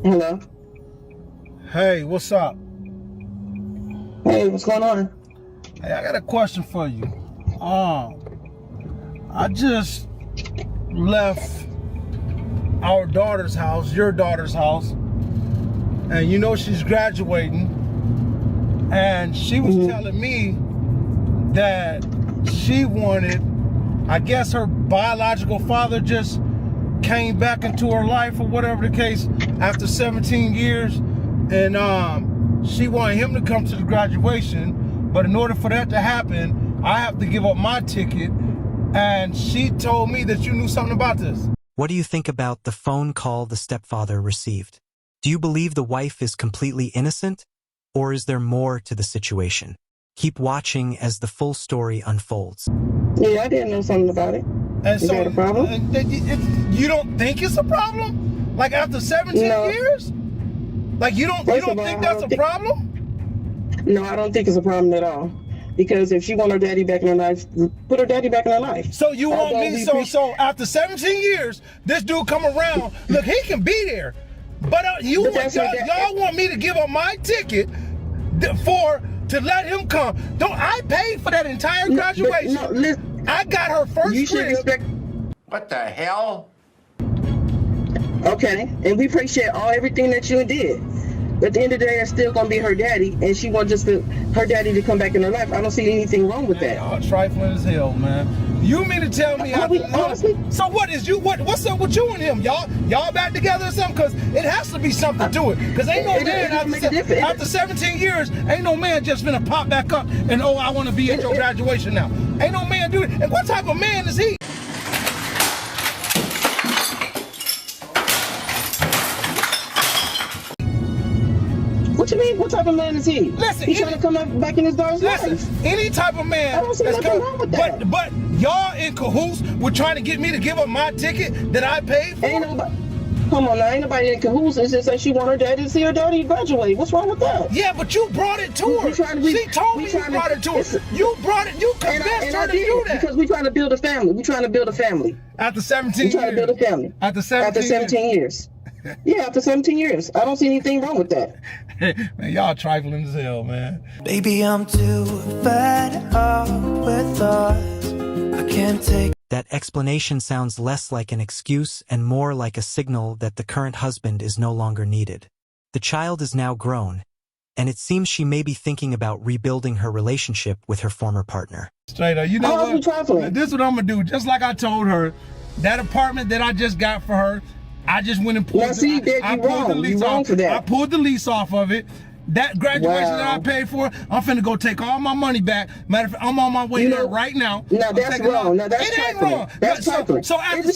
Hello. Hey, what's up? Hey, what's going on? Hey, I got a question for you. I just left our daughter's house, your daughter's house, and you know she's graduating, and she was telling me that she wanted, I guess her biological father just came back into her life or whatever the case after 17 years, and she wanted him to come to the graduation, but in order for that to happen, I have to give up my ticket, and she told me that you knew something about this. What do you think about the phone call the stepfather received? Do you believe the wife is completely innocent, or is there more to the situation? Keep watching as the full story unfolds. Yeah, I didn't know something about it. And Is that a problem? You don't think it's a problem? Like after 17 years? Like you don't think that's a problem? No, I don't think it's a problem at all. Because if she want her daddy back in her life, put her daddy back in her life. So you want me, so after 17 years, this dude come around, look, he can be there. But y'all want me to give up my ticket to let him come. Don't I paid for that entire graduation? No, listen, I got her first you should respect. What the hell? Okay, and we appreciate everything that you did. But at the end of the day, that's still gonna be her daddy, and she wants her daddy to come back in her life. I don't see anything wrong with that. Y'all trifling as hell, man. You mean to tell me honestly? So what's up with you and him? Y'all back together or something? Because it has to be something to it. Because ain't no man after 17 years, ain't no man just gonna pop back up and I want to be at your graduation now. Ain't no man do it. And what type of man is he? What you mean? What type of man is he? Listen, he's trying to come back in his daughter's life. Any type of man. I don't see nothing wrong with that. But y'all in cahoots with trying to get me to give up my ticket that I paid for? Ain't nobody. Come on now, ain't nobody in cahoots. It's just that she want her daddy to see her daddy graduate. What's wrong with that? Yeah, but you brought it to her. She told me you brought it to her. You brought it. You convinced her to do that. Because we're trying to build a family. We're trying to build a family. After 17 years. We're trying to build a family. After 17 years. Yeah, after 17 years. I don't see anything wrong with that. Man, y'all trifling as hell, man. Baby, I'm too fed up with us. I can't take. That explanation sounds less like an excuse and more like a signal that the current husband is no longer needed. The child is now grown, and it seems she may be thinking about rebuilding her relationship with her former partner. Straight up, you know what? This is what I'm gonna do. Just like I told her, that apartment that I just got for her, I just went and pulled the lease off. I pulled the lease off of it. That graduation that I paid for, I'm finna go take all my money back. Matter of fact, I'm on my way there right now. No, that's wrong. No, that's it ain't wrong. That's trifling. So after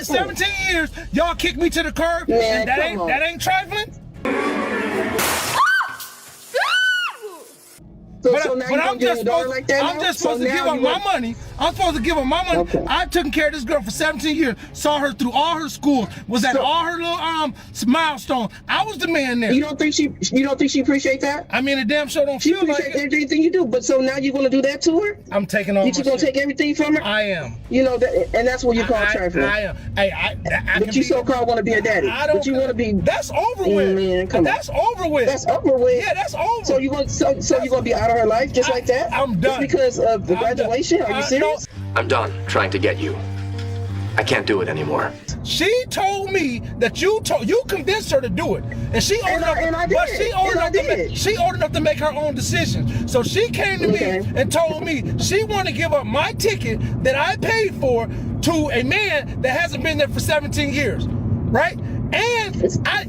17 years, y'all kicked me to the curb, and that ain't trifling. But I'm just supposed to give up my money. I'm supposed to give her my money. Okay. I took care of this girl for 17 years. Saw her through all her schools. Was at all her little milestones. I was the man there. You don't think she appreciate that? I mean, the damn show don't feel like it. Everything you do. But so now you're gonna do that to her? I'm taking all. You gonna take everything from her? I am. You know that, and that's what you call trifling. I am. Hey, but you so-called want to be a daddy. I don't. But you want to be. That's over with. Man, come on. That's over with. That's over with. Yeah, that's over. So you want? So you gonna be out of her life just like that? I'm done. Just because of the graduation? Are you serious? I'm done trying to get you. I can't do it anymore. She told me that you convinced her to do it, and she old enough to make her own decisions. So she came to me and told me she wanted to give up my ticket that I paid for to a man that hasn't been there for 17 years, right? And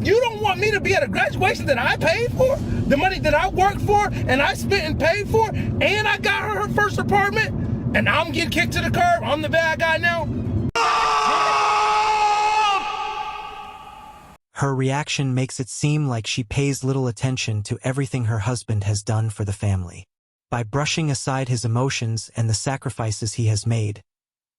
you don't want me to be at a graduation that I paid for, the money that I worked for and I spent and paid for, and I got her first apartment, and I'm getting kicked to the curb. I'm the bad guy now. Her reaction makes it seem like she pays little attention to everything her husband has done for the family. By brushing aside his emotions and the sacrifices he has made,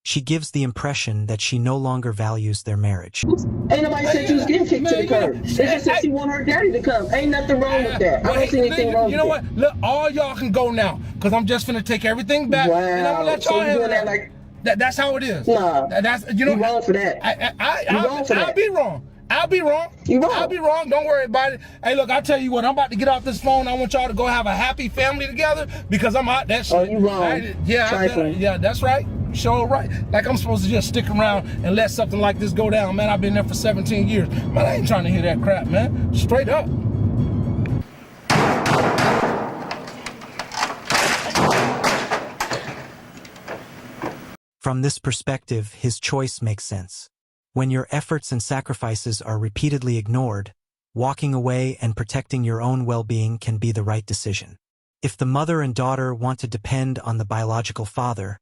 she gives the impression that she no longer values their marriage. Ain't nobody said you was getting kicked to the curb. They just said she want her daddy to come. Ain't nothing wrong with that. I don't see anything wrong with that. You know what? Look, all y'all can go now, because I'm just finna take everything back, and I'm gonna let y'all handle that. That's how it is. Nah, that's you wrong for that. I'll be wrong. I'll be wrong. You wrong. I'll be wrong. Don't worry about it. Hey, look, I'll tell you what. I'm about to get off this phone. I want y'all to go have a happy family together because I'm out that shit. Oh, you wrong. Yeah, that's right. Show it right. Like I'm supposed to just stick around and let something like this go down, man. I've been there for 17 years. Man, I ain't trying to hear that crap, man. Straight up. From this perspective, his choice makes sense. When your efforts and sacrifices are repeatedly ignored, walking away and protecting your own well-being can be the right decision. If the mother and daughter want to depend on the biological father,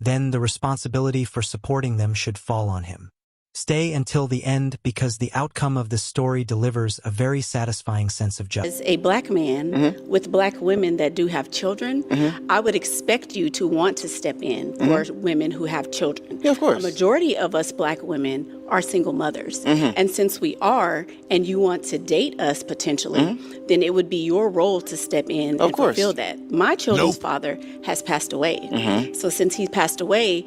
then the responsibility for supporting them should fall on him. Stay until the end because the outcome of this story delivers a very satisfying sense of justice. As a black man with black women that do have children, I would expect you to want to step in for women who have children. Yeah, of course. A majority of us black women are single mothers. And since we are, and you want to date us potentially, then it would be your role to step in and fulfill that. My children's father has passed away. So since he's passed away,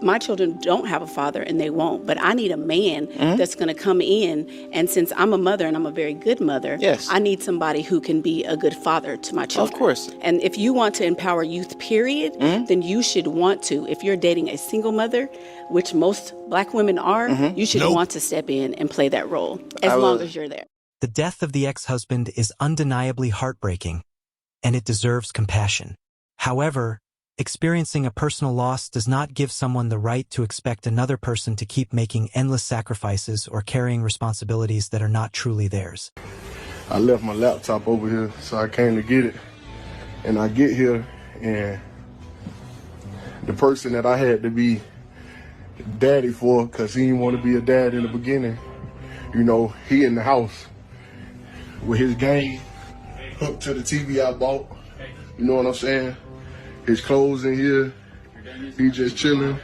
my children don't have a father and they won't, but I need a man that's going to come in. And since I'm a mother and I'm a very good mother, I need somebody who can be a good father to my children. Of course. And if you want to empower youth, period, then you should want to. If you're dating a single mother, which most black women are, you should want to step in and play that role as long as you're there. The death of the ex-husband is undeniably heartbreaking, and it deserves compassion. However, experiencing a personal loss does not give someone the right to expect another person to keep making endless sacrifices or carrying responsibilities that are not truly theirs. I left my laptop over here, so I came to get it. And I get here, and the person that I had to be daddy for, because he didn't want to be a dad in the beginning, you know, he in the house with his game hooked to the TV I bought. You know what I'm saying? His clothes in here. He just chilling.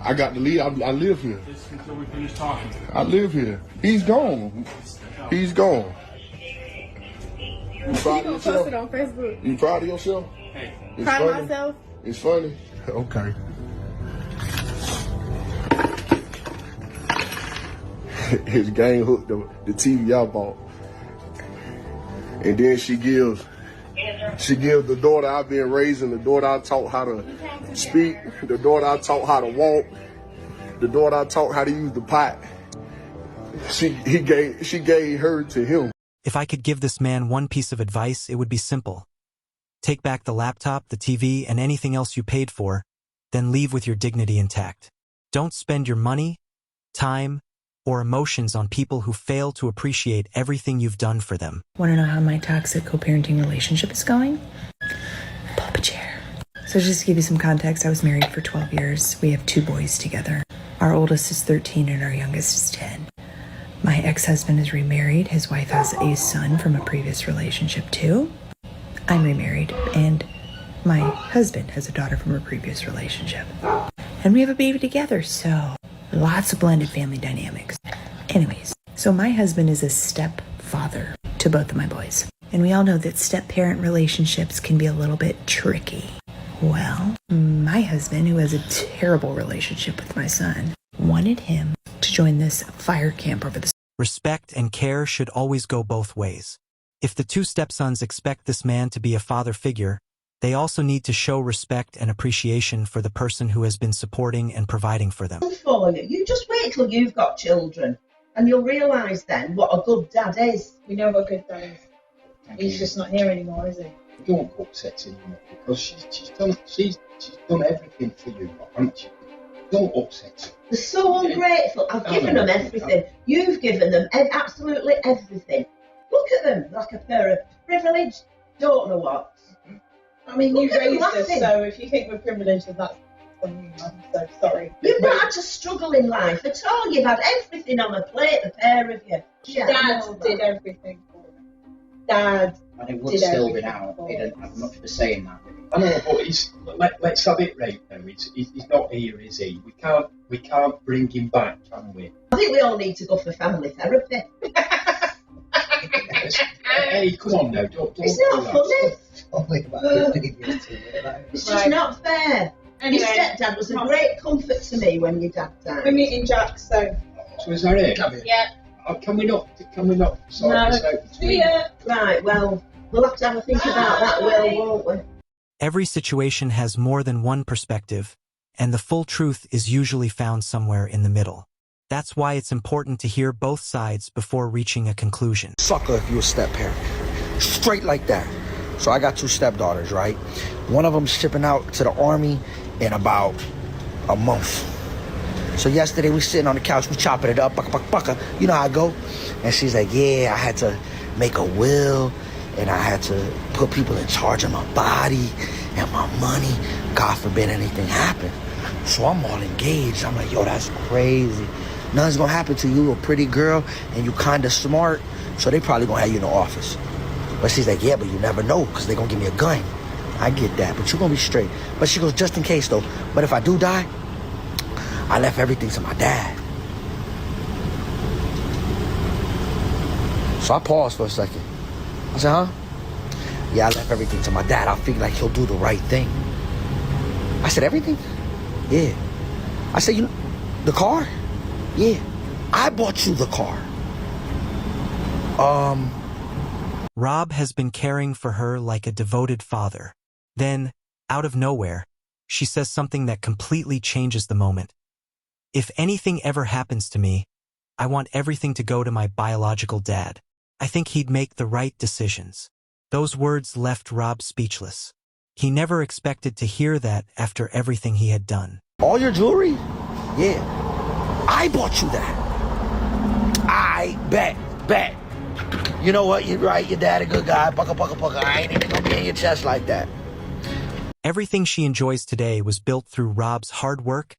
I got to leave. I live here. Until we finish talking. I live here. He's gone. He's gone. You proud of yourself? Post it on Facebook. You proud of yourself? It's Proud funny. of myself. It's funny. Okay. His gang hooked the TV I bought, and then she gives the daughter I've been raising, the daughter I taught how to speak, the daughter I taught how to walk, the daughter I taught how to use the pot. She gave her to him. If I could give this man one piece of advice, it would be simple. Take back the laptop, the TV, and anything else you paid for, then leave with your dignity intact. Don't spend your money, time, or emotions on people who fail to appreciate everything you've done for them. Want to know how my toxic co-parenting relationship is going? Pull up a chair. So just to give you some context, I was married for 12 years. We have 2 boys together. Our oldest is 13 and our youngest is 10. My ex-husband is remarried. His wife has a son from a previous relationship too. I'm remarried and my husband has a daughter from a previous relationship. And we have a baby together, so lots of blended family dynamics. Anyways, so my husband is a stepfather to both of my boys. And we all know that step-parent relationships can be a little bit tricky. Well, my husband, who has a terrible relationship with my son, wanted him to join this fire camp over the... Respect and care should always go both ways. If the 2 stepsons expect this man to be a father figure, they also need to show respect and appreciation for the person who has been supporting and providing for them. For you. You just wait till you've got children and you'll realise then what a good dad is. We know what good dad is. He's just not here anymore, is he? Don't upset him, because she's done everything for you, hasn't she? Don't upset him. They're so ungrateful. I've given them everything. You've given them absolutely everything. Look at them like a pair of privileged don't know what. I mean, Look you at them raised us, laughing. so if you think we're privileged, then that's on you. I'm so sorry. You've not had to struggle in life at all. You've had everything on a plate, the pair of you. Dad did everything for me. Dad. And it would still be now. He didn't have much for saying that. I know, but let's have it right though. He's not here, is he? We can't bring him back, can we? I think we all need to go for family therapy. Hey, come on now, don't It's not funny. Only about 15 years too late. It's just not fair. Anyway, Your stepdad was a great comfort to me when your dad died. We're meeting Jack, so... So is that it? Yeah. Can we not sort this out between Right, well, we'll have to have a think about that, won't we? Every situation has more than one perspective, and the full truth is usually found somewhere in the middle. That's why it's important to hear both sides before reaching a conclusion. Sucker if you a step-parent. Straight like that. So I got 2 stepdaughters, right? One of them's shipping out to the army in about a month. So yesterday we sitting on the couch, we chopping it up, bucka. You know how I go? And she's like, yeah, I had to make a will, and I had to put people in charge of my body and my money. God forbid anything happen. So I'm all engaged. I'm like, yo, that's crazy. Nothing's gonna happen to you. You're a pretty girl and you kinda smart, so they probably gonna have you in the office. But she's like, yeah, but you never know, because they gonna give me a gun. I get that, but you're gonna be straight. But she goes, just in case though, but if I do die, I left everything to my dad. So I paused for a second. I said, huh? Yeah, I left everything to my dad. I figured like he'll do the right thing. I said, everything? Yeah. I said, the car? Yeah. I bought you the car. Rob has been caring for her like a devoted father. Then, out of nowhere, she says something that completely changes the moment. If anything ever happens to me, I want everything to go to my biological dad. I think he'd make the right decisions. Those words left Rob speechless. He never expected to hear that after everything he had done. All your jewelry? Yeah. I bought you that. I bet. You know what? You're right. Your dad a good guy. Bucka. I ain't even gonna be in your chest like that. Everything she enjoys today was built through Rob's hard work,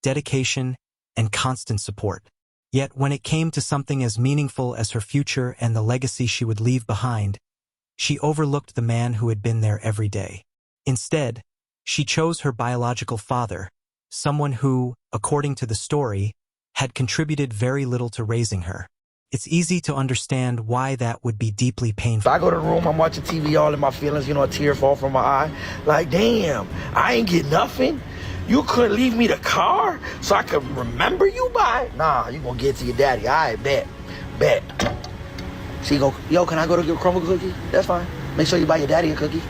dedication, and constant support. Yet when it came to something as meaningful as her future and the legacy she would leave behind, she overlooked the man who had been there every day. Instead, she chose her biological father, someone who, according to the story, had contributed very little to raising her. It's easy to understand why that would be deeply painful. If I go to the room, I'm watching TV, all in my feelings, a tear fall from my eye. Like, damn, I ain't get nothing. You couldn't leave me the car so I could remember you by? Nah, you gonna get to your daddy. All right, bet. She go, yo, can I go to get a crumble cookie? That's fine. Make sure you buy your daddy a cookie.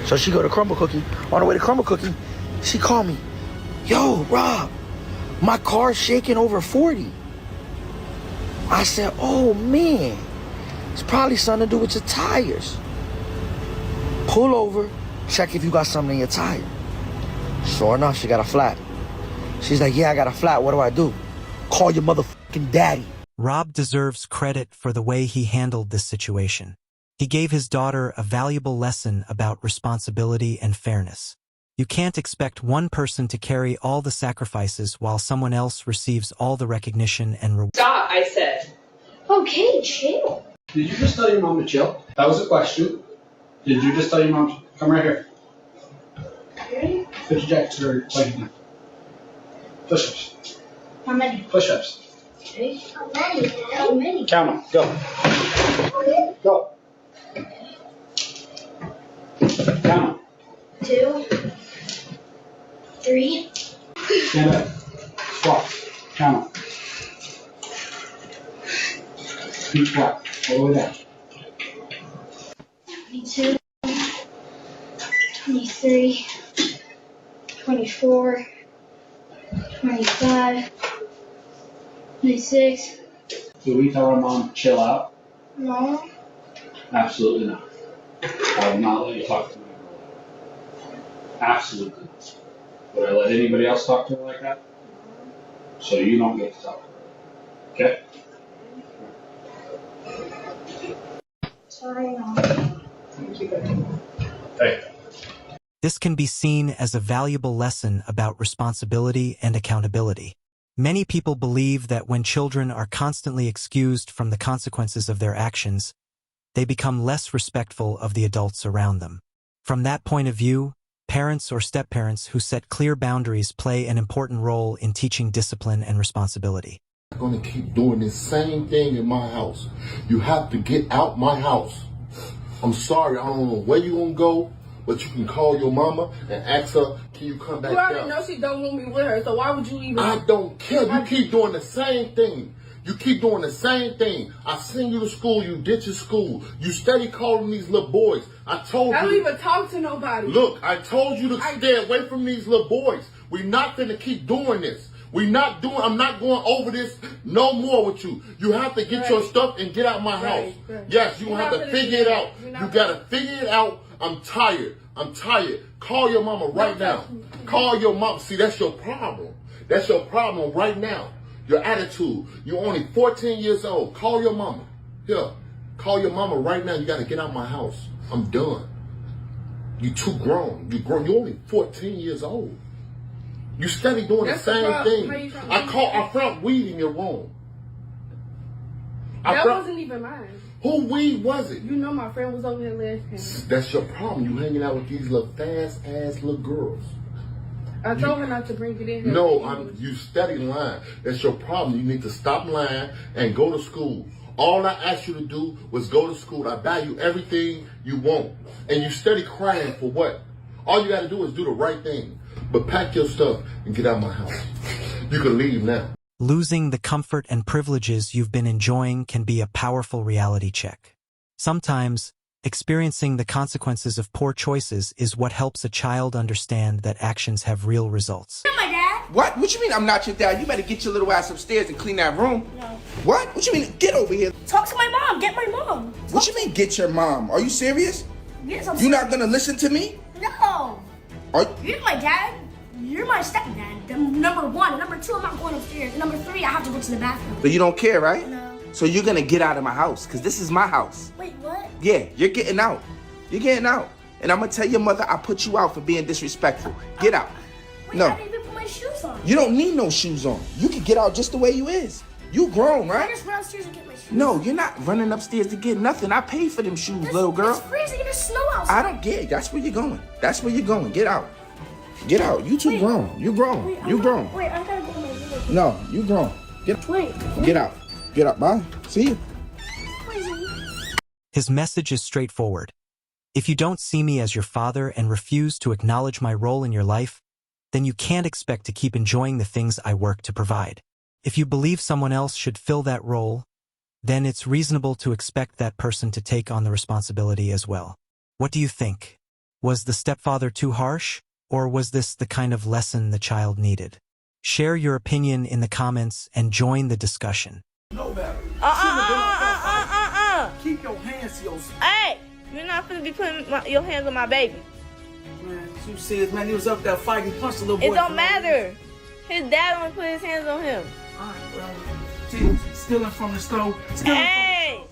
So she go to crumble cookie. On the way to crumble cookie, she called me. Yo, Rob, my car's shaking over 40. I said, oh man, it's probably something to do with your tires. Pull over, check if you got something in your tire. Sure enough, she got a flat. She's like, yeah, I got a flat. What do I do? Call your motherfucking daddy. Rob deserves credit for the way he handled this situation. He gave his daughter a valuable lesson about responsibility and fairness. You can't expect one person to carry all the sacrifices while someone else receives all the recognition and reward. Stop, I said. Okay, chill. Did you just tell your mom to chill? That was a question. Did you just tell your mom to come right here? Ready? Put your jacket to her like you. Push-ups. How many? Push-ups. Ready? How many? How many? Count them. Go. Okay. Go. Count them. 2, 3. Stand up. Squat. Count them. Feet flat. All the way down. 22, 23, 24, 25, 26. Did we tell our mom to chill out? No. Absolutely not. I will not let you talk to me. Absolutely not. Would I let anybody else talk to her like that? So you don't get to talk to her. Okay? Sorry, Mom. Thank you. Hey. This can be seen as a valuable lesson about responsibility and accountability. Many people believe that when children are constantly excused from the consequences of their actions, they become less respectful of the adults around them. From that point of view, parents or step-parents who set clear boundaries play an important role in teaching discipline and responsibility. I'm gonna keep doing the same thing in my house. You have to get out my house. I'm sorry, I don't know where you're gonna go, but you can call your mama and ask her, can you come back down? You already know she don't want me with her, so why would you even... I don't care. You keep doing the same thing. You keep doing the same thing. I send you to school, you ditch your school. You steady calling these little boys. I told you. I don't even talk to nobody. Look, I told you to stay away from these little boys. We're not gonna keep doing this. I'm not going over this no more with you. You have to get your stuff and get out my house. Yes, you have to figure it out. You gotta figure it out. I'm tired. Call your mama right now. Call your mom. See, that's your problem. That's your problem right now. Your attitude. You're only 14 years old. Call your mama. Here. Call your mama right now. You gotta get out my house. I'm done. You too grown. You're only 14 years old. You steady doing the same thing. I found weed in your room. That wasn't even mine. Who weed was it? You know my friend was over here last time. That's your problem. You hanging out with these little fast ass little girls. I told her not to bring it in here. No, you steady lying. That's your problem. You need to stop lying and go to school. All I asked you to do was go to school. I buy you everything you want. And you steady crying for what? All you gotta do is do the right thing. But pack your stuff and get out of my house. You can leave now. Losing the comfort and privileges you've been enjoying can be a powerful reality check. Sometimes, experiencing the consequences of poor choices is what helps a child understand that actions have real results. You're my dad. What? What you mean I'm not your dad? You better get your little ass upstairs and clean that room. No. What? What you mean? Get over here. Talk to my mom. Get my mom. What you mean get your mom? Are you serious? Yes, I'm You not gonna listen to me? No. You're my dad. You're my stepdad. Number one. Number two, I'm not going upstairs. And number three, I have to go to the bathroom. But you don't care, right? No. So you're gonna get out of my house, because this is my house. Wait, what? Yeah, you're getting out. You're getting out. And I'm gonna tell your mother I put you out for being disrespectful. Get out. Wait, No. I didn't even put my shoes on. You don't need no shoes on. You can get out just the way you is. You grown, I right? just run upstairs and get my shoes. No, you're not running upstairs to get nothing. I paid for them shoes, little girl. It's freezing and there's snow outside. I don't get it. That's where you're going. That's where you're going. Get out. Get out. You too grown. You grown. You grown. Wait, I gotta go to my room. No, you grown. Get out. Get out. Bye. See you. His message is straightforward. If you don't see me as your father and refuse to acknowledge my role in your life, then you can't expect to keep enjoying the things I work to provide. If you believe someone else should fill that role, then it's reasonable to expect that person to take on the responsibility as well. What do you think? Was the stepfather too harsh, or was this the kind of lesson the child needed? Share your opinion in the comments and join the discussion. No better. Keep your hands to yourself. Hey, you're not gonna be putting your hands on my baby. Man, you see, man, he was up there fighting, punched the little boy. It don't matter. His dad only put his hands on him. All right, well, stealing from the stove. Hey,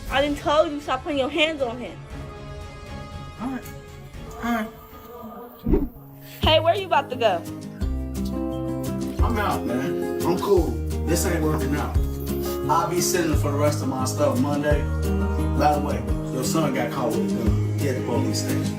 I done told you stop putting your hands on him. All right. All right. Hey, where you about to go? I'm out, man. I'm cool. This ain't working out. I'll be sitting for the rest of my stuff Monday. By the way, your son got caught with a gun. He at the police station.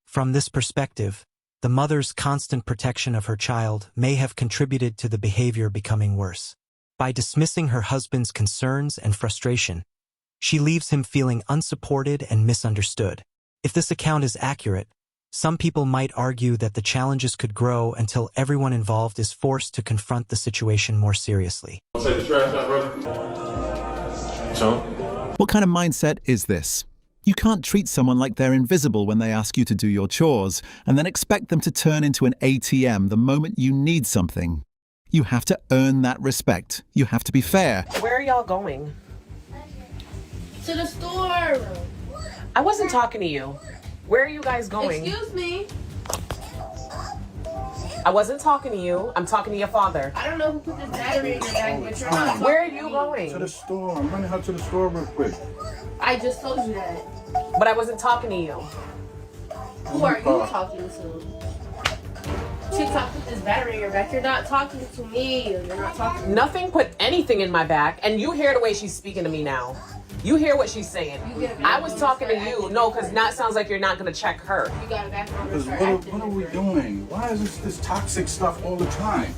From this perspective, the mother's constant protection of her child may have contributed to the behavior becoming worse. By dismissing her husband's concerns and frustration, she leaves him feeling unsupported and misunderstood. If this account is accurate, some people might argue that the challenges could grow until everyone involved is forced to confront the situation more seriously. Take the trash out, brother. So? What kind of mindset is this? You can't treat someone like they're invisible when they ask you to do your chores, and then expect them to turn into an ATM the moment you need something. You have to earn that respect. You have to be fair. Where are y'all going? To the store. I wasn't talking to you. Where are you guys going? Excuse me. I wasn't talking to you. I'm talking to your father. I don't know who put this battery in your bag, but you're not. Where are you going? To the store. I'm running her to the store real quick. I just told you that. But I wasn't talking to you. Who are you talking to? TikTok put this battery in your back. You're not talking to me. You're not talking to me. Nothing put anything in my back, and you hear the way she's speaking to me now. You hear what she's saying. I was talking to you. No, because now it sounds like you're not going to check her. You got a back on her. What are we doing? Why is this toxic stuff all the time?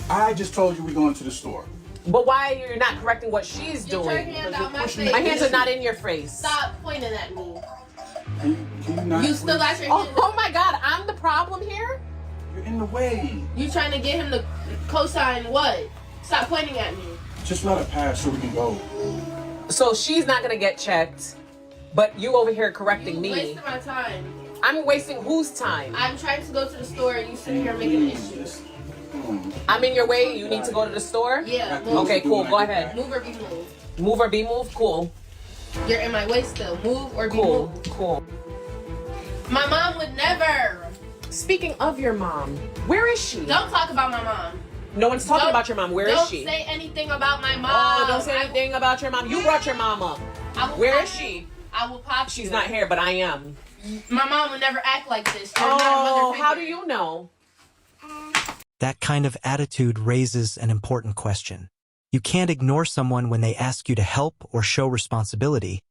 I just told you we're going to the store. But why are you not correcting what she's doing? Get your hands out my face. My hands are not in your face. Stop pointing at me. Can you not? You still got your hands Oh my God, I'm the problem here? You're in the way. You trying to get him to co-sign what? Stop pointing at me. Just let it pass so we can go. So she's not gonna get checked, but you over here correcting me. Wasting my time. I'm wasting whose time? I'm trying to go to the store and you sitting here making issues. I'm in your way. You need to go to the store? Yeah. Okay, cool. Go ahead. Move or be moved. Move or be moved? Cool. You're in my way still. Move or be Cool. moved. Cool. My mom would never. Speaking of your mom, where is she? Don't talk about my mom. No one's talking about your mom. Where is she? Don't say anything about my mom. Oh, don't say anything about your mom. You brought your mom up. Where is she? I will pop She's you. not here, but I am. My mom would never act like this. You're not a mother figure. How do you know? That kind of attitude raises an important question. You can't ignore someone when they ask you to help or show responsibility,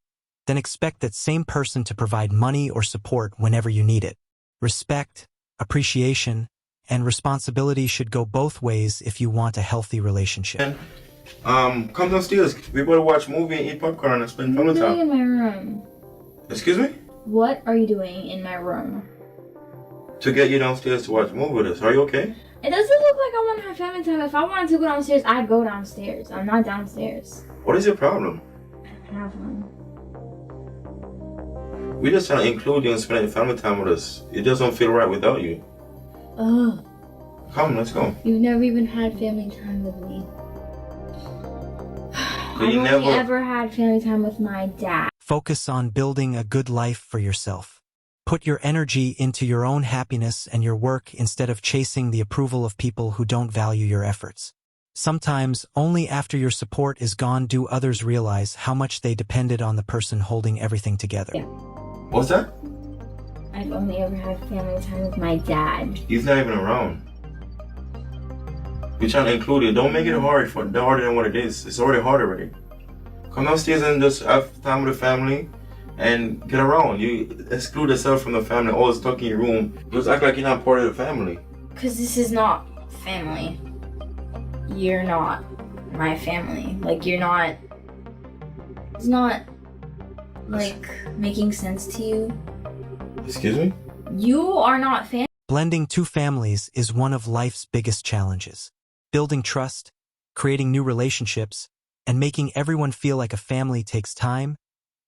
then expect that same person to provide money or support whenever you need it. Respect, appreciation, and responsibility should go both ways if you want a healthy relationship. Come downstairs. We're going to watch a movie and eat popcorn and spend family What are you time. doing in my room? Excuse me? What are you doing in my room? To get you downstairs to watch a movie with us. Are you okay? It doesn't look like I want to have family time. If I wanted to go downstairs, I'd go downstairs. I'm not downstairs. What is your problem? I have one. We're just trying to include you and spending family time with us. It doesn't feel right without you. Ugh. Come, let's go. You've never even had family time with me. I've You only never... ever had family time with my dad. Focus on building a good life for yourself. Put your energy into your own happiness and your work instead of chasing the approval of people who don't value your efforts. Sometimes, only after your support is gone do others realize how much they depended on the person holding everything together. Yeah. What's that? I've only ever had family time with my dad. He's not even around. We're trying to include you. Don't make it harder than what it is. It's already hard already. Come downstairs and just have time with the family and get around. You exclude yourself from the family, always stuck in your room. Just act like you're not part of the family. Because this is not family. You're not my family. Like, you're not... It's not, like, making sense to you. Excuse me? You are not family. Blending two families is one of life's biggest challenges. Building trust, creating new relationships, and making everyone feel like a family takes time,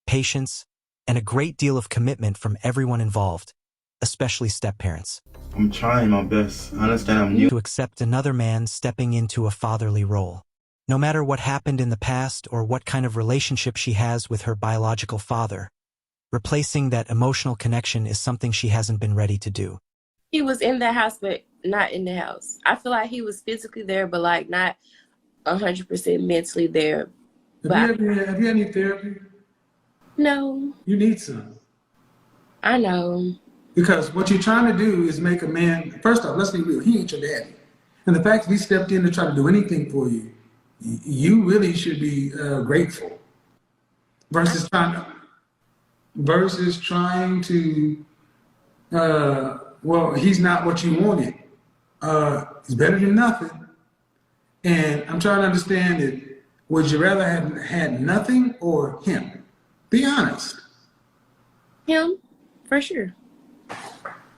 patience, and a great deal of commitment from everyone involved, especially step-parents. I'm trying my best. I understand I'm new. To accept another man stepping into a fatherly role. No matter what happened in the past or what kind of relationship she has with her biological father, replacing that emotional connection is something she hasn't been ready to do. He was in the house, but not in the house. I feel like he was physically there, but like not 100% mentally there. Have you had any therapy? No. You need some. I know. Because what you're trying to do is make a man, first off, let's be real, he ain't your daddy. And the fact that he stepped in to try to do anything for you, you really should be grateful. Versus trying to, well, he's not what you wanted. He's better than nothing. And I'm trying to understand it. Would you rather have had nothing or him? Be honest. Him, for sure.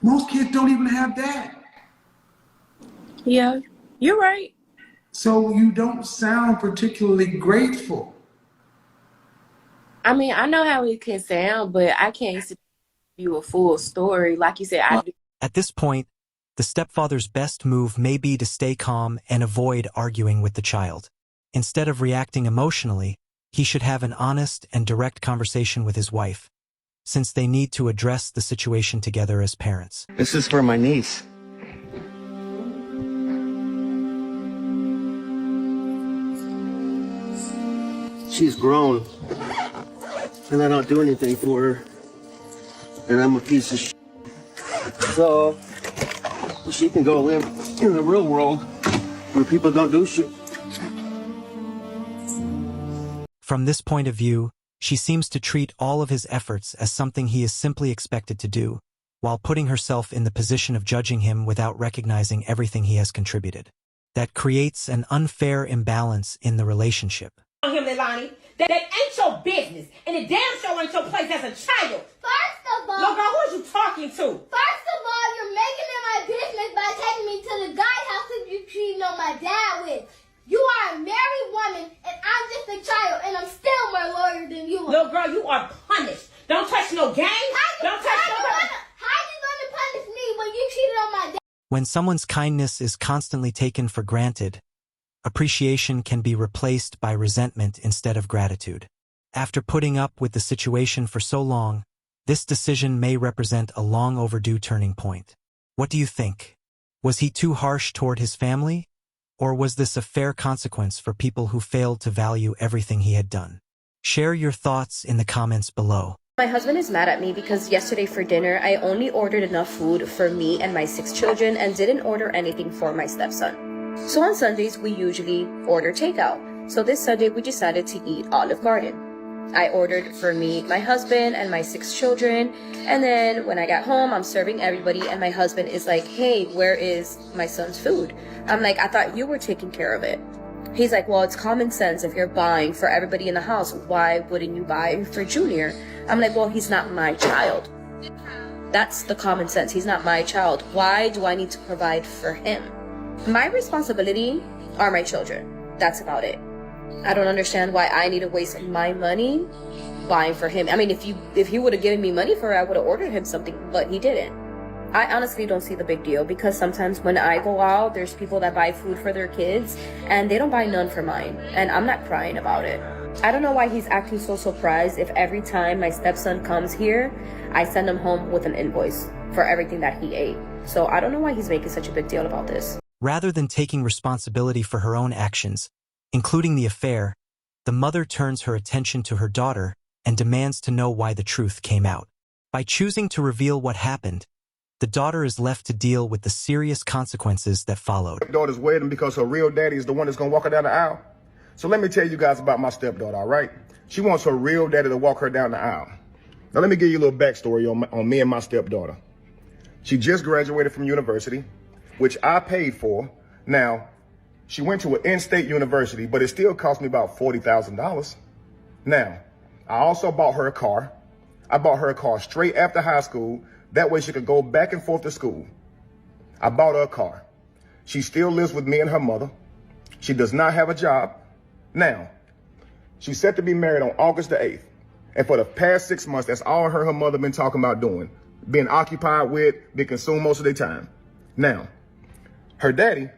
Most kids don't even have that. Yeah, you're right. So you don't sound particularly grateful. I mean, I know how it can sound, but I can't give you a full story. Like you said, I do. At this point, the stepfather's best move may be to stay calm and avoid arguing with the child. Instead of reacting emotionally, he should have an honest and direct conversation with his wife, since they need to address the situation together as parents. This is for my niece. She's grown, and I don't do anything for her, and I'm a piece of shit. So, she can go live in the real world where people don't do shit. From this point of view, she seems to treat all of his efforts as something he is simply expected to do, while putting herself in the position of judging him without recognizing everything he has contributed. That creates an unfair imbalance in the relationship. Him, Leilani, that ain't your business, and it damn sure ain't your place as a child. First of all, Look, girl, who is you talking to? First of all, you're making it my business by taking to the guy's house if you cheating on my dad with. You are a married woman, and I'm just a child, and I'm still more lawyer than you are. Little girl, you are punished. Don't touch no game. Don't touch no girl. How you gonna punish me when you cheated on my dad? When someone's kindness is constantly taken for granted, appreciation can be replaced by resentment instead of gratitude. After putting up with the situation for so long, this decision may represent a long overdue turning point. What do you think? Was he too harsh toward his family? Or was this a fair consequence for people who failed to value everything he had done? Share your thoughts in the comments below. My husband is mad at me because yesterday for dinner, I only ordered enough food for me and my 6 children and didn't order anything for my stepson. So on Sundays, we usually order takeout. So this Sunday, we decided to eat Olive Garden. I ordered for me, my husband, and my 6 children. And then when I got home, I'm serving everybody. And my husband is like, hey, where is my son's food? I'm like, I thought you were taking care of it. He's like, well, it's common sense. If you're buying for everybody in the house, why wouldn't you buy for Junior? I'm like, well, he's not my child. That's the common sense. He's not my child. Why do I need to provide for him? My responsibility are my children. That's about it. I don't understand why I need to waste my money buying for him. I mean, if he would have given me money for it, I would have ordered him something, but he didn't. I honestly don't see the big deal because sometimes when I go out, there's people that buy food for their kids and they don't buy none for mine. And I'm not crying about it. I don't know why he's acting so surprised if every time my stepson comes here, I send him home with an invoice for everything that he ate. So I don't know why he's making such a big deal about this. Rather than taking responsibility for her own actions, including the affair, the mother turns her attention to her daughter and demands to know why the truth came out. By choosing to reveal what happened, the daughter is left to deal with the serious consequences that followed. Daughter's wedding because her real daddy is the one that's gonna walk her down the aisle. So let me tell you guys about my stepdaughter, all right? She wants her real daddy to walk her down the aisle. Now let me give you a little backstory on me and my stepdaughter. She just graduated from university, which I paid for. Now, she went to an in-state university, but it still cost me about $40,000. Now, I also bought her a car. I bought her a car straight after high school. That way she could go back and forth to school. I bought her a car. She still lives with me and her mother. She does not have a job. Now, she's set to be married on August the 8th. And for the past 6 months, that's all her and her mother been talking about doing. Being occupied with, being consumed most of their time. Now, her daddy,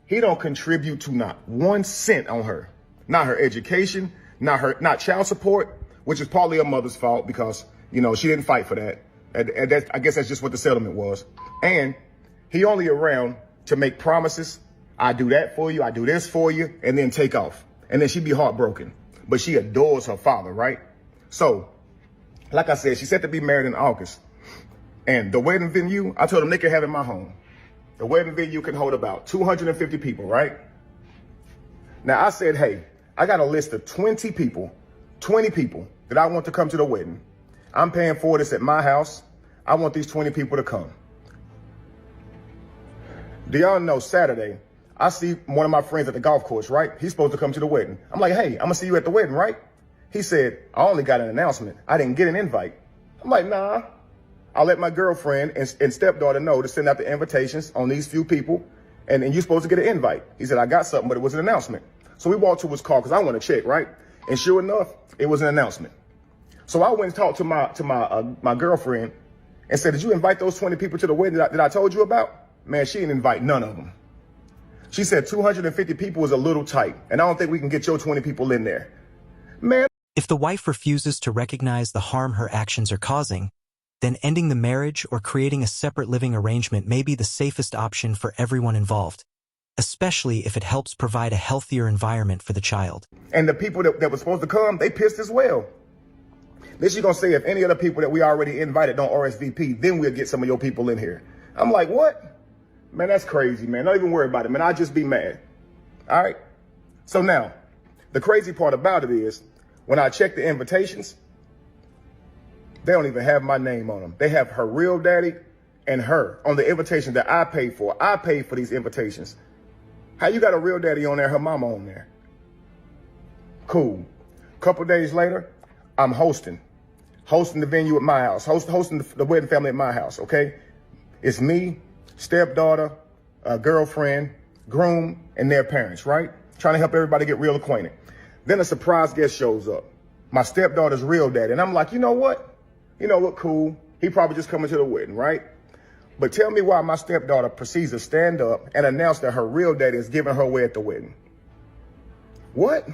he don't contribute to not 1 cent on her. Not her education, not child support, which is partly her mother's fault because, you know, she didn't fight for that. And I guess that's just what the settlement was. And he only around to make promises. I do that for you. I do this for you, and then take off. And then she'd be heartbroken. But she adores her father, right? So, like I said, she's set to be married in August. And the wedding venue, I told them they could have it in my home. The wedding venue can hold about 250 people, right? Now I said, hey, I got a list of 20 people that I want to come to the wedding. I'm paying for this at my house. I want these 20 people to come. Do y'all know Saturday, I see one of my friends at the golf course, right? He's supposed to come to the wedding. I'm like, hey, I'm gonna see you at the wedding, right? He said, I only got an announcement. I didn't get an invite. I'm like, nah. I'll let my girlfriend and stepdaughter know to send out the invitations on these few people. And you're supposed to get an invite. He said, I got something, but it was an announcement. So we walked to his car because I want to check, right? And sure enough, it was an announcement. So I went and talked to my girlfriend and said, did you invite those 20 people to the wedding that I told you about? Man, she didn't invite none of them. She said 250 people is a little tight, and I don't think we can get your 20 people in there. Man. If the wife refuses to recognize the harm her actions are causing, then ending the marriage or creating a separate living arrangement may be the safest option for everyone involved, especially if it helps provide a healthier environment for the child. And the people that were supposed to come, they pissed as well. Then she's going to say if any of the people that we already invited don't RSVP, then we'll get some of your people in here. I'm like, what? Man, that's crazy, man. Don't even worry about it, man. I'll just be mad. All right? So now, the crazy part about it is, when I check the invitations, they don't even have my name on them. They have her real daddy and her on the invitation that I paid for. I paid for these invitations. How you got a real daddy on there, her mama on there? Cool. Couple days later, I'm hosting the venue at my house, hosting the wedding family at my house, okay? It's me, stepdaughter, girlfriend, groom, and their parents, right? Trying to help everybody get real acquainted. Then a surprise guest shows up. My stepdaughter's real daddy. And I'm like, you know what? Cool. He probably just coming to the wedding, right? But tell me why my stepdaughter proceeds to stand up and announce that her real daddy is giving her away at the wedding. What?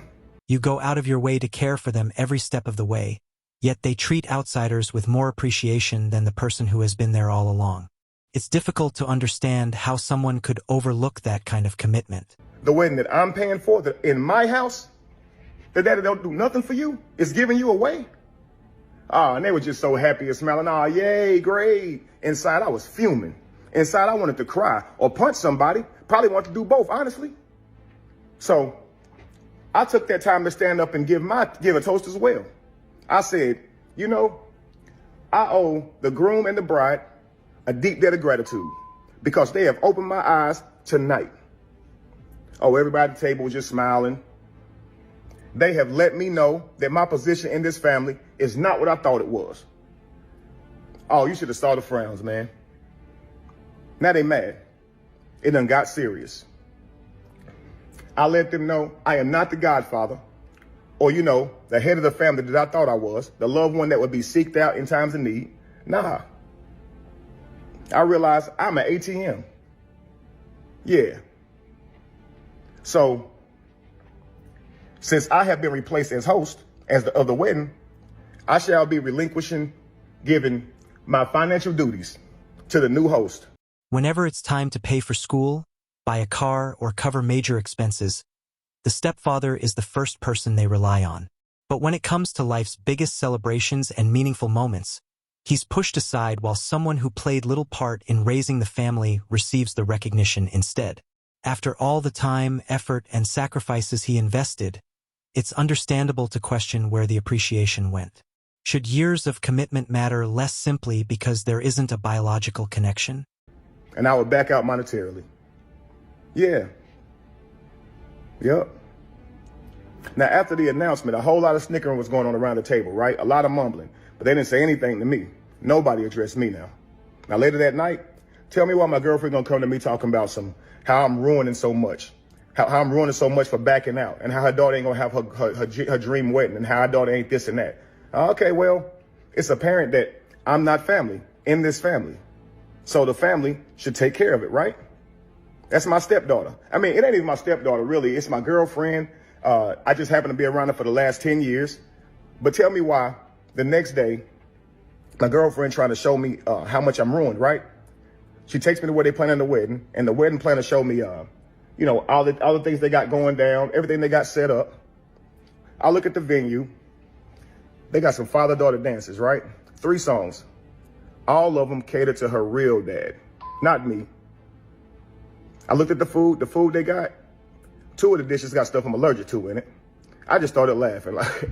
You go out of your way to care for them every step of the way, yet they treat outsiders with more appreciation than the person who has been there all along. It's difficult to understand how someone could overlook that kind of commitment. The wedding that I'm paying for, in my house, the daddy don't do nothing for you, is giving you away? And they were just so happy and smiling. Yay, great. Inside, I was fuming. Inside, I wanted to cry or punch somebody. Probably wanted to do both, honestly. So I took that time to stand up and give a toast as well. I said, I owe the groom and the bride a deep debt of gratitude because they have opened my eyes tonight. Everybody at the table was just smiling. They have let me know that my position in this family is not what I thought it was. You should have saw the frowns, man. Now they mad. It done got serious. I let them know I am not the godfather or, the head of the family that I thought I was, the loved one that would be seeked out in times of need. Nah. I realized I'm an ATM. Yeah. So, since I have been replaced as host of the wedding, I shall be relinquishing, giving my financial duties to the new host. Whenever it's time to pay for school, buy a car, or cover major expenses, the stepfather is the first person they rely on. But when it comes to life's biggest celebrations and meaningful moments, he's pushed aside while someone who played little part in raising the family receives the recognition instead. After all the time, effort, and sacrifices he invested, it's understandable to question where the appreciation went. Should years of commitment matter less simply because there isn't a biological connection? And I would back out monetarily. Yeah. Yep. Now, after the announcement, a whole lot of snickering was going on around the table, right? A lot of mumbling, but they didn't say anything to me. Nobody addressed me now. Now, later that night, tell me why my girlfriend gonna come to me talking about how I'm ruining so much. How I'm ruining so much for backing out, and how her daughter ain't gonna have her dream wedding, and how her daughter ain't this and that. Okay, well, it's apparent that I'm not family in this family. So the family should take care of it, right? That's my stepdaughter. I mean, it ain't even my stepdaughter, really. It's my girlfriend. I just happen to be around her for the last 10 years. But tell me why the next day, my girlfriend trying to show me how much I'm ruined, right? She takes me to where they planning the wedding, and the wedding planner showed me all the things they got going down, everything they got set up. I look at the venue. They got some father-daughter dances, right? 3 songs. All of them cater to her real dad, not me. I looked at the food they got. 2 of the dishes got stuff I'm allergic to in it. I just started laughing. Like,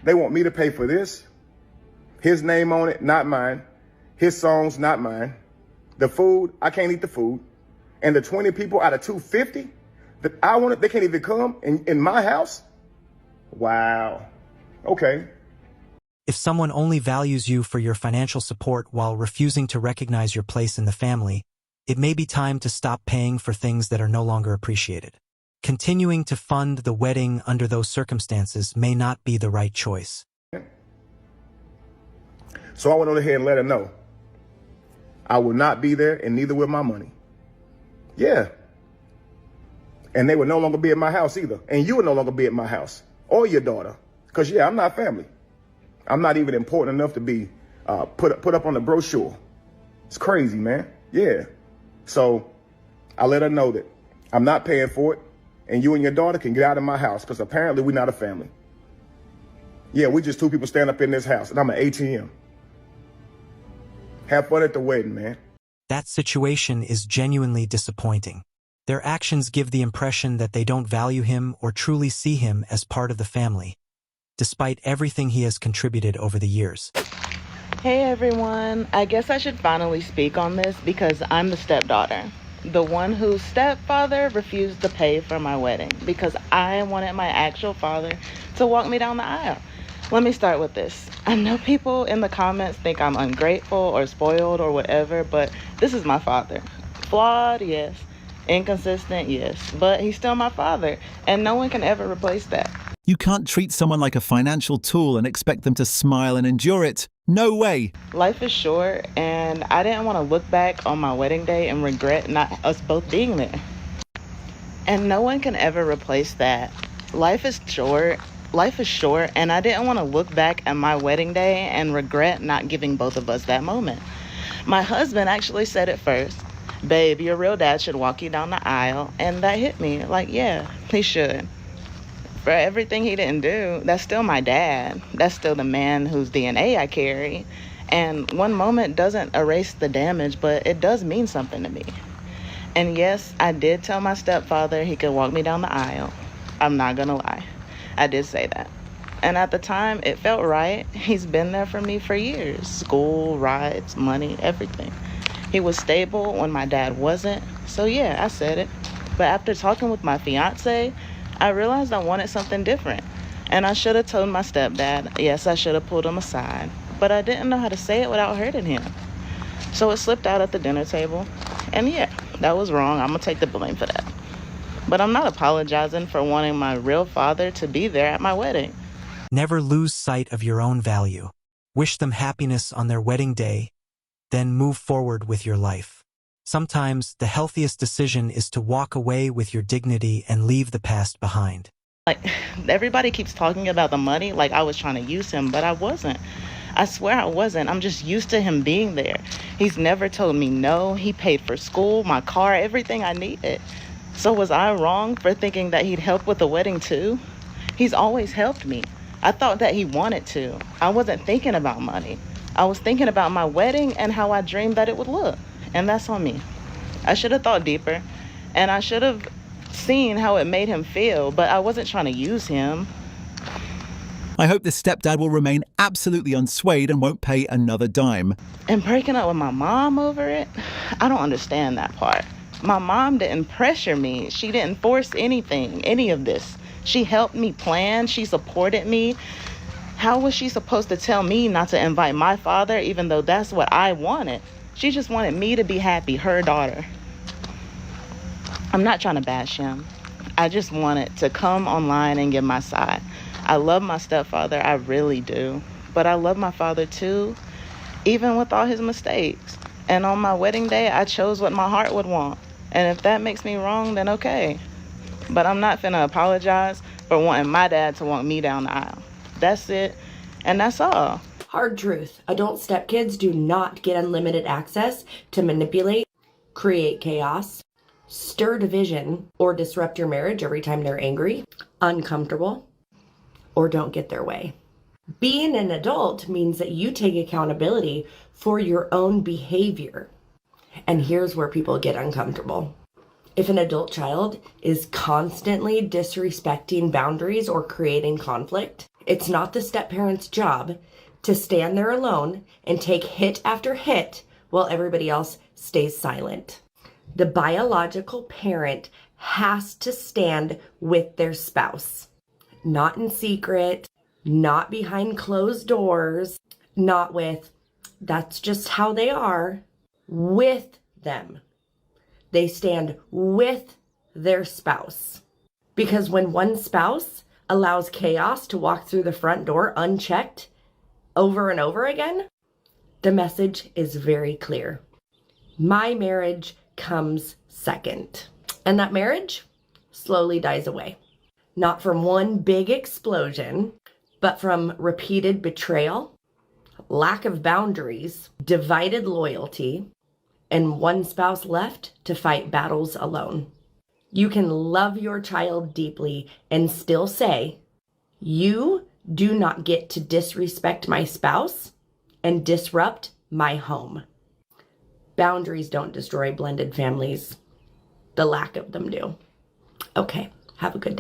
they want me to pay for this? His name on it, not mine. His songs, not mine. The food, I can't eat the food. And the 20 people out of 250 that I wanted, they can't even come in my house? Wow. Okay. If someone only values you for your financial support while refusing to recognize your place in the family, it may be time to stop paying for things that are no longer appreciated. Continuing to fund the wedding under those circumstances may not be the right choice. So I went on ahead and let her know I will not be there, and neither will my money. Yeah. And they will no longer be at my house either. And you will no longer be at my house or your daughter. Because, yeah, I'm not family. I'm not even important enough to be put up on the brochure. It's crazy, man. Yeah. So I let her know that I'm not paying for it, and you and your daughter can get out of my house because apparently we're not a family. Yeah, we just 2 people stand up in this house, and I'm an ATM. Have fun at the wedding, man. That situation is genuinely disappointing. Their actions give the impression that they don't value him or truly see him as part of the family, despite everything he has contributed over the years. Hey everyone, I guess I should finally speak on this because I'm the stepdaughter. The one whose stepfather refused to pay for my wedding because I wanted my actual father to walk me down the aisle. Let me start with this. I know people in the comments think I'm ungrateful or spoiled or whatever, but this is my father. flawed, yes. Inconsistent, yes. But he's still my father, and no one can ever replace that. You can't treat someone like a financial tool and expect them to smile and endure it. No way. Life is short, and I didn't want to look back on my wedding day and regret not us both being there. And no one can ever replace that. Life is short, and I didn't want to look back at my wedding day and regret not giving both of us that moment. My husband actually said it first. Babe, your real dad should walk you down the aisle. And that hit me. Like, yeah, he should. For everything he didn't do, that's still my dad. That's still the man whose DNA I carry. And one moment doesn't erase the damage, but it does mean something to me. And yes, I did tell my stepfather he could walk me down the aisle. I'm not gonna lie. I did say that. And at the time, it felt right. He's been there for me for years. School, rides, money, everything. He was stable when my dad wasn't. So yeah, I said it. But after talking with my fiance, I realized I wanted something different. And I should have told my stepdad. Yes, I should have pulled him aside. But I didn't know how to say it without hurting him. So it slipped out at the dinner table. And yeah, that was wrong. I'm gonna take the blame for that. But I'm not apologizing for wanting my real father to be there at my wedding. Never lose sight of your own value. Wish them happiness on their wedding day, then move forward with your life. Sometimes the healthiest decision is to walk away with your dignity and leave the past behind. Like, everybody keeps talking about the money like I was trying to use him, but I wasn't. I swear I wasn't. I'm just used to him being there. He's never told me no. He paid for school, my car, everything I needed. So was I wrong for thinking that he'd help with the wedding too? He's always helped me. I thought that he wanted to. I wasn't thinking about money. I was thinking about my wedding and how I dreamed that it would look. And that's on me. I should have thought deeper, and I should have seen how it made him feel, but I wasn't trying to use him. I hope this stepdad will remain absolutely unswayed and won't pay another dime. And breaking up with my mom over it, I don't understand that part. My mom didn't pressure me. She didn't force anything, any of this. She helped me plan. She supported me. How was she supposed to tell me not to invite my father, even though that's what I wanted? She just wanted me to be happy, her daughter. I'm not trying to bash him. I just wanted to come online and give my side. I love my stepfather, I really do. But I love my father too, even with all his mistakes. And on my wedding day, I chose what my heart would want. And if that makes me wrong, then okay. But I'm not finna apologize for wanting my dad to walk me down the aisle. That's it, and that's all. Hard truth. Adult stepkids do not get unlimited access to manipulate, create chaos, stir division, or disrupt your marriage every time they're angry, uncomfortable, or don't get their way. Being an adult means that you take accountability for your own behavior. And here's where people get uncomfortable. If an adult child is constantly disrespecting boundaries or creating conflict, it's not the step-parent's job to stand there alone and take hit after hit while everybody else stays silent. The biological parent has to stand with their spouse, not in secret, not behind closed doors, not with, that's just how they are, with them. They stand with their spouse. Because when one spouse allows chaos to walk through the front door unchecked over and over again, the message is very clear. My marriage comes second. And that marriage slowly dies away. Not from one big explosion, but from repeated betrayal, lack of boundaries, divided loyalty, and one spouse left to fight battles alone. You can love your child deeply and still say, you do not get to disrespect my spouse and disrupt my home. Boundaries don't destroy blended families. The lack of them do. Okay, have a good day.